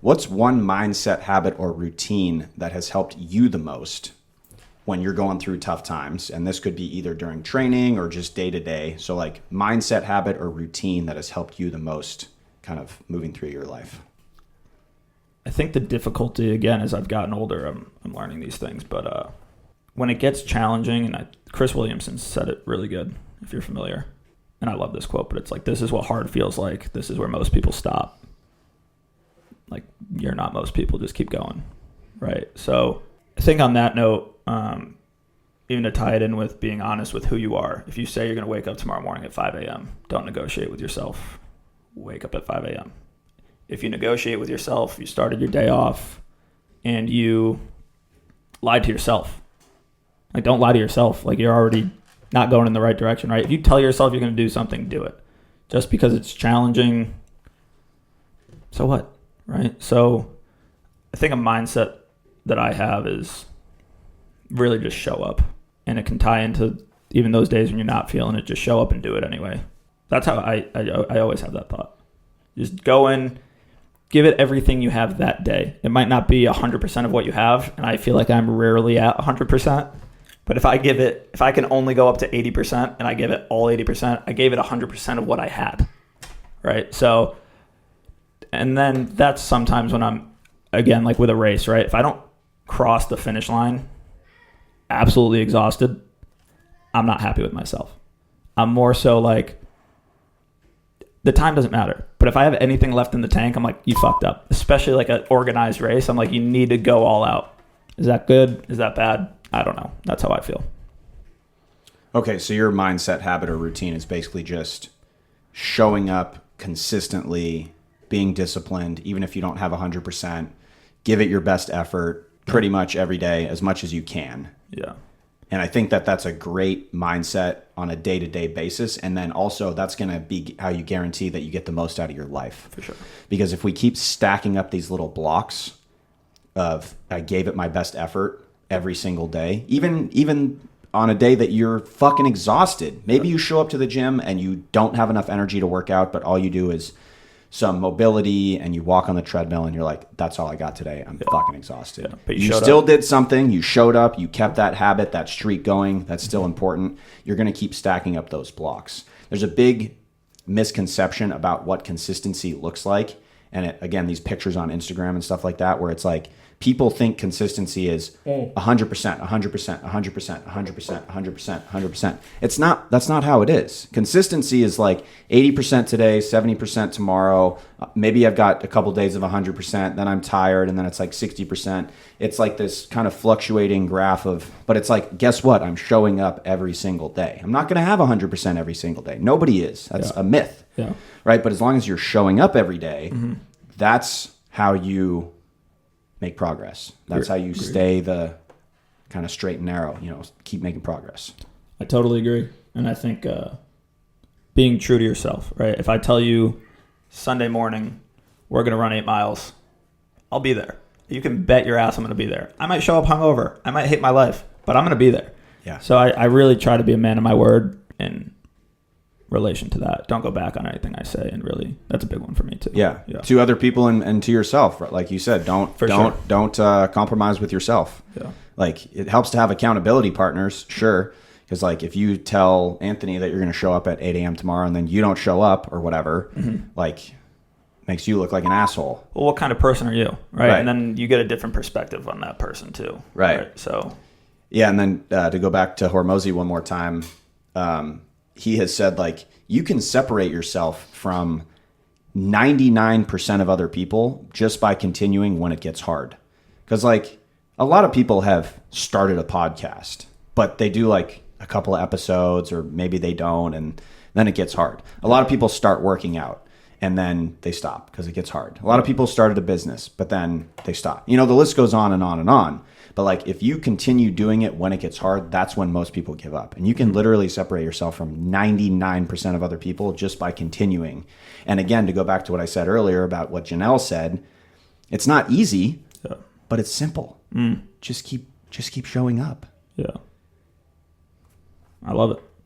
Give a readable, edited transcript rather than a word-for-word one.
What's one mindset, habit, or routine that has helped you the most when you're going through tough times? And this could be either during training or just day to day. So like mindset, habit, or routine that has helped you the most kind of moving through your life. I think the difficulty, again, as I've gotten older, I'm learning these things. But when it gets challenging, and Chris Williamson said it really good, if you're familiar. And I love this quote, but it's like, this is what hard feels like. This is where most people stop. Like, you're not most people, just keep going, right? So I think on that note, even to tie it in with being honest with who you are, if you say you're going to wake up tomorrow morning at 5 a.m., don't negotiate with yourself. Wake up at 5 a.m. If you negotiate with yourself, you started your day off and you lied to yourself. Like, don't lie to yourself. Like, you're already not going in the right direction, right? If you tell yourself you're going to do something, do it. Just because it's challenging, so what? Right? So I think a mindset that I have is really just show up. And it can tie into even those days when you're not feeling it, just show up and do it anyway. That's how I always have that thought. Just go in, give it everything you have that day. It might not be 100% of what you have, and I feel like I'm rarely at 100%. But if I can only go up to 80% and I give it all 80%, I gave it 100% of what I had. Right? So, and then that's sometimes when I'm, again, like with a race, right? If I don't cross the finish line absolutely exhausted, I'm not happy with myself. I'm more so like, the time doesn't matter. But if I have anything left in the tank, I'm like, you fucked up. Especially like an organized race. I'm like, you need to go all out. Is that good? Is that bad? I don't know. That's how I feel. Okay, so your mindset, habit, or routine is basically just showing up consistently, being disciplined, even if you don't have 100%. Give it your best effort pretty much every day, as much as you can. Yeah. And I think that that's a great mindset on a day-to-day basis. And then also that's going to be how you guarantee that you get the most out of your life. For sure. Because if we keep stacking up these little blocks of I gave it my best effort every single day, even on a day that you're fucking exhausted, maybe you show up to the gym and you don't have enough energy to work out, but all you do is some mobility and you walk on the treadmill and you're like, that's all I got today. I'm fucking exhausted. Yeah, but you still did something. You showed up. You kept that habit, that streak going. That's still important. You're going to keep stacking up those blocks. There's a big misconception about what consistency looks like. And again, these pictures on Instagram and stuff like that, where it's like, people think consistency is 100%, 100%, 100%, 100%, 100%, 100%. It's not. That's not how it is. Consistency is like 80% today, 70% tomorrow. Maybe I've got a couple days of 100%, then I'm tired, and then it's like 60%. It's like this kind of fluctuating graph of, but it's like, guess what? I'm showing up every single day. I'm not going to have 100% every single day. Nobody is. That's a myth. Yeah. Right? But as long as you're showing up every day, that's how you make progress. That's how you stay the kind of straight and narrow, keep making progress. I totally agree. And I think being true to yourself, right? If I tell you Sunday morning, we're going to run 8 miles, I'll be there. You can bet your ass I'm going to be there. I might show up hungover. I might hate my life, but I'm going to be there. Yeah. So I really try to be a man of my word in relation to that. Don't go back on anything I say, and really that's a big one for me too. Yeah. To other people and to yourself, right? Like you said, don't compromise with yourself. Yeah. Like, it helps to have accountability partners, sure, because like if you tell Anthony that you're going to show up at 8 a.m. tomorrow and then you don't show up or whatever, like, makes you look like an asshole. Well, what kind of person are you, right? And then you get a different perspective on that person too, right? So yeah, and then to go back to Hormozy one more time, he has said, like, you can separate yourself from 99% of other people just by continuing when it gets hard. Because, like, a lot of people have started a podcast, but they do, like, a couple of episodes, or maybe they don't, and then it gets hard. A lot of people start working out, and then they stop because it gets hard. A lot of people started a business, but then they stop. The list goes on and on and on. But like, if you continue doing it when it gets hard, that's when most people give up. And you can literally separate yourself from 99% of other people just by continuing. And again, to go back to what I said earlier about what Janelle said, it's not easy, but it's simple. Just keep showing up. Yeah. I love it.